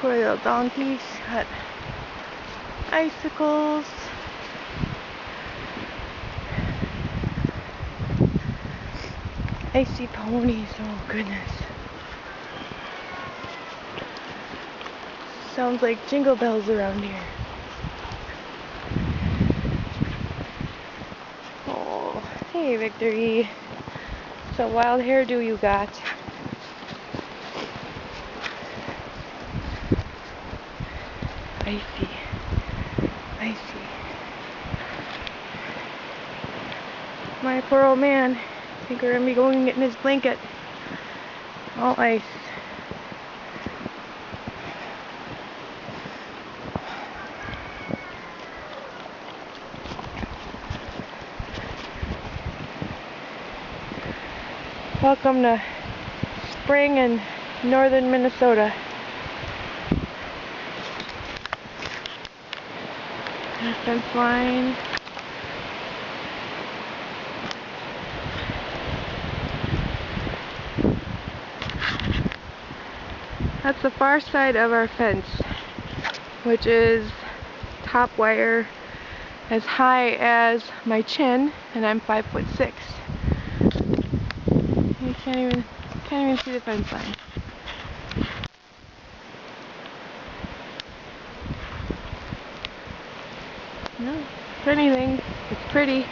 Poor little donkeys got icicles. Icy ponies, oh goodness. Sounds like jingle bells around here. Oh, hey Victory. So wild hairdo you got. Icy. Icy. My poor old man. I think we're gonna be going and getting his blanket. All ice. Welcome to spring in northern Minnesota. Fence line. That's the far side of our fence, which is top wire as high as my chin, and I'm 5'6". You can't even see the fence line. No, if anything, it's pretty.